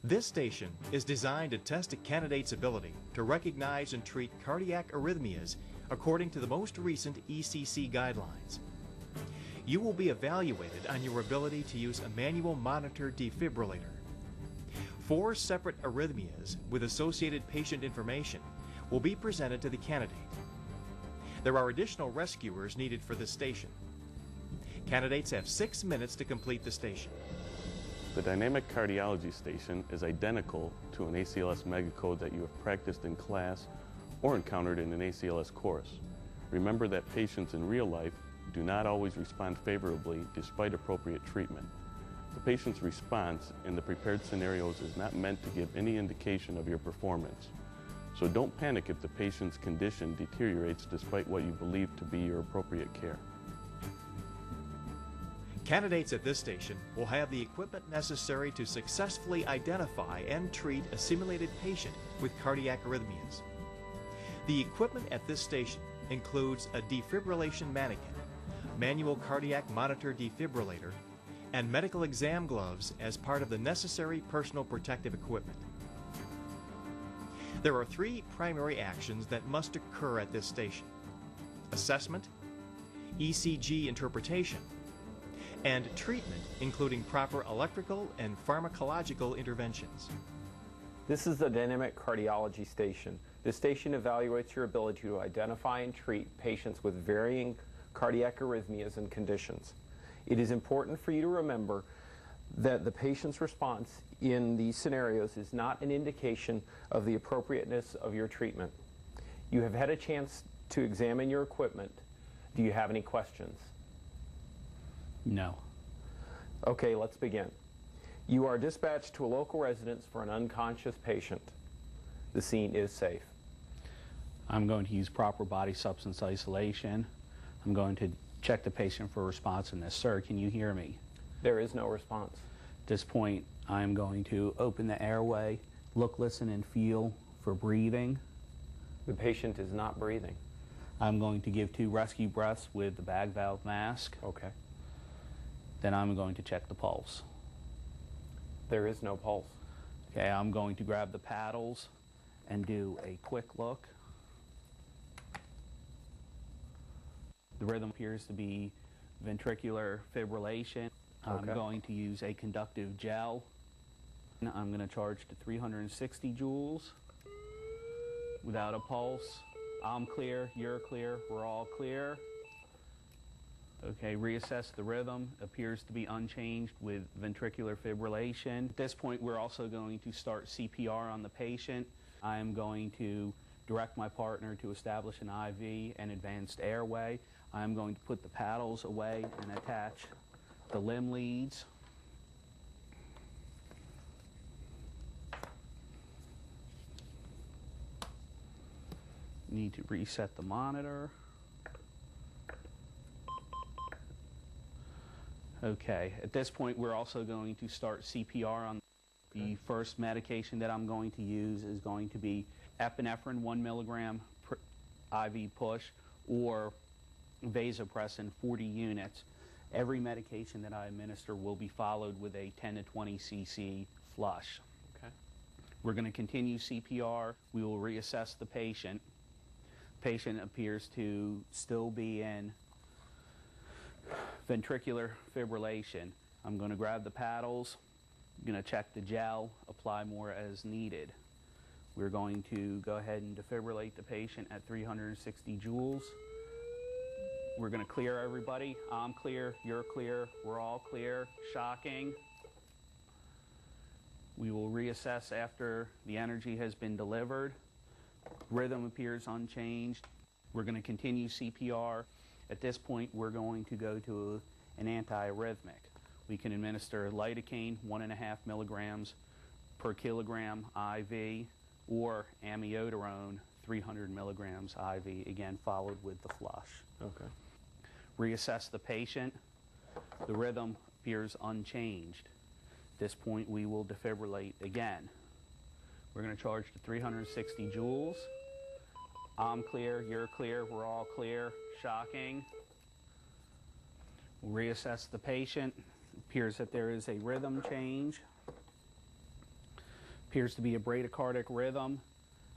This station is designed to test a candidate's ability to recognize and treat cardiac arrhythmias according to the most recent ECC guidelines. You will be evaluated on your ability to use a manual monitor defibrillator. 4 separate arrhythmias with associated patient information will be presented to the candidate. There are additional rescuers needed for this station. Candidates have 6 minutes to complete the station. The Dimamic Cardiology station is identical to an ACLS megacode that you have practiced in class or encountered in an ACLS course. Remember that patients in real life do not always respond favorably despite appropriate treatment. The patient's response in the prepared scenarios is not meant to give any indication of your performance. So don't panic if the patient's condition deteriorates despite what you believe to be your appropriate care. Candidates at this station will have the equipment necessary to successfully identify and treat a simulated patient with cardiac arrhythmias. The equipment at this station includes a defibrillation mannequin, manual cardiac monitor defibrillator, and medical exam gloves as part of the necessary personal protective equipment. There are 3 primary actions that must occur at this station: assessment, ECG interpretation, and treatment, including proper electrical and pharmacological interventions. This is the Dimamic Cardiology station. This station evaluates your ability to identify and treat patients with varying cardiac arrhythmias and conditions. It is important for you to remember that the patient's response in these scenarios is not an indication of the appropriateness of your treatment. You have had a chance to examine your equipment. Do you have any questions? No. Okay, let's begin. You are dispatched to a local residence for an unconscious patient. The scene is safe. I'm going to use proper body substance isolation. I'm going to check the patient for responsiveness. Sir, can you hear me? There is no response. At this point, I'm going to open the airway, look, listen, and feel for breathing. The patient is not breathing. I'm going to give 2 rescue breaths with the bag valve mask. Okay. Then I'm going to check the pulse. There is no pulse. Okay, I'm going to grab the paddles and do a quick look. The rhythm appears to be ventricular fibrillation. Okay. I'm going to use a conductive gel. I'm going to charge to 360 joules without a pulse. I'm clear, you're clear, we're all clear. Okay, reassess the rhythm. Appears to be unchanged with ventricular fibrillation. At this point, we're also going to start CPR on the patient. I'm going to direct my partner to establish an IV and advanced airway. I'm going to put the paddles away and attach the limb leads. Need to reset the monitor. Okay, at this point we're also going to start CPR on the first medication that I'm going to use is going to be epinephrine 1 milligram IV push or vasopressin 40 units. Every medication that I administer will be followed with a 10 to 20 cc flush. Okay. We're going to continue CPR. We will reassess the patient. Patient appears to still be in ventricular fibrillation. I'm going to grab the paddles. I'm going to check the gel, apply more as needed. We're going to go ahead and defibrillate the patient at 360 joules. We're going to clear everybody. I'm clear, you're clear, we're all clear. Shocking. We will reassess after the energy has been delivered. Rhythm appears unchanged. We're going to continue CPR. At this point, we're going to go to an antiarrhythmic. We can administer lidocaine, 1.5 milligrams per kilogram IV, or amiodarone, 300 milligrams IV, again followed with the flush. Okay. Reassess the patient. The rhythm appears unchanged. At this point, we will defibrillate again. We're going to charge to 360 joules. I'm clear, you're clear, we're all clear. Shocking. We'll reassess the patient. It appears that there is a rhythm change. Appears to be a bradycardic rhythm.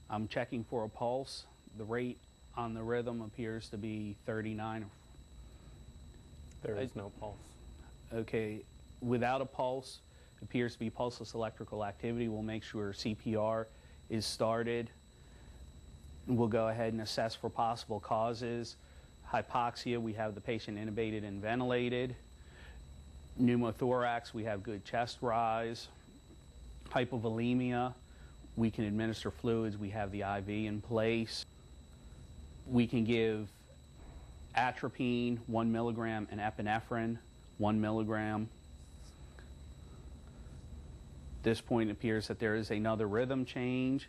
I'm checking for a pulse. The rate on the rhythm appears to be 39. There is no pulse. Okay, without a pulse, appears to be pulseless electrical activity. We'll make sure CPR is started. We'll go ahead and assess for possible causes. Hypoxia, we have the patient intubated and ventilated. Pneumothorax, we have good chest rise. Hypovolemia, we can administer fluids. We have the IV in place. We can give atropine 1 milligram and epinephrine 1 milligram. At this point, it appears that there is another rhythm change.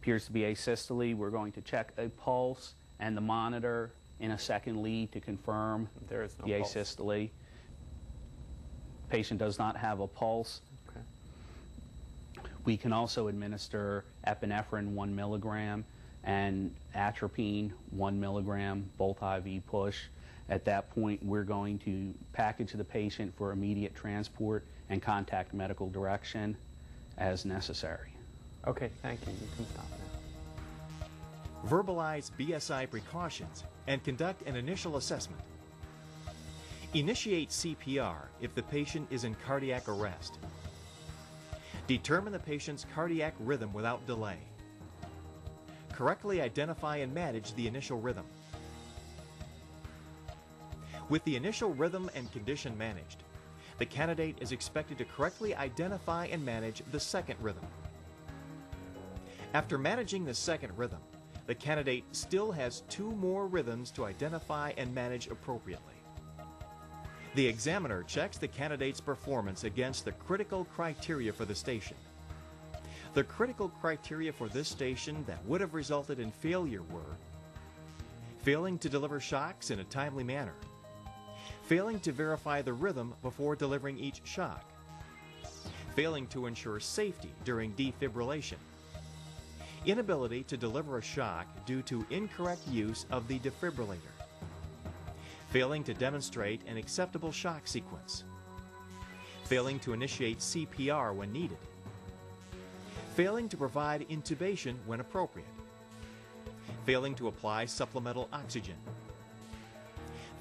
Appears to be asystole. We're going to check a pulse and the monitor in a second lead to confirm There is no the pulse. asystole. Patient does not have a pulse. Okay. We can also administer epinephrine 1 milligram and atropine 1 milligram, both IV push. At that point, we're going to package the patient for immediate transport and contact medical direction as necessary. Okay, thank you. You can stop now. Verbalize BSI precautions and conduct an initial assessment. Initiate CPR if the patient is in cardiac arrest. Determine the patient's cardiac rhythm without delay. Correctly identify and manage the initial rhythm. With the initial rhythm and condition managed, the candidate is expected to correctly identify and manage the second rhythm. After managing the second rhythm, the candidate still has 2 more rhythms to identify and manage appropriately. The examiner checks the candidate's performance against the critical criteria for the station. The critical criteria for this station that would have resulted in failure were failing to deliver shocks in a timely manner, failing to verify the rhythm before delivering each shock, failing to ensure safety during defibrillation, inability to deliver a shock due to incorrect use of the defibrillator, failing to demonstrate an acceptable shock sequence, failing to initiate CPR when needed, failing to provide intubation when appropriate, failing to apply supplemental oxygen,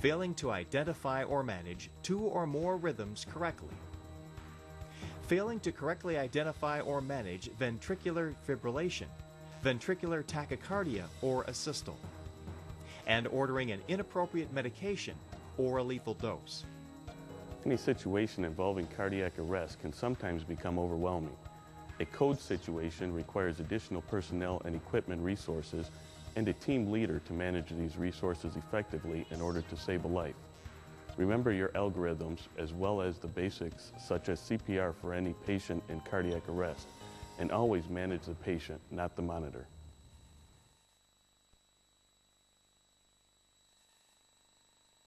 failing to identify or manage 2 or more rhythms correctly, failing to correctly identify or manage ventricular fibrillation, ventricular tachycardia, or asystole, and ordering an inappropriate medication or a lethal dose. Any situation involving cardiac arrest can sometimes become overwhelming. A code situation requires additional personnel and equipment resources and a team leader to manage these resources effectively in order to save a life. Remember your algorithms as well as the basics such as CPR for any patient in cardiac arrest, and always manage the patient, not the monitor.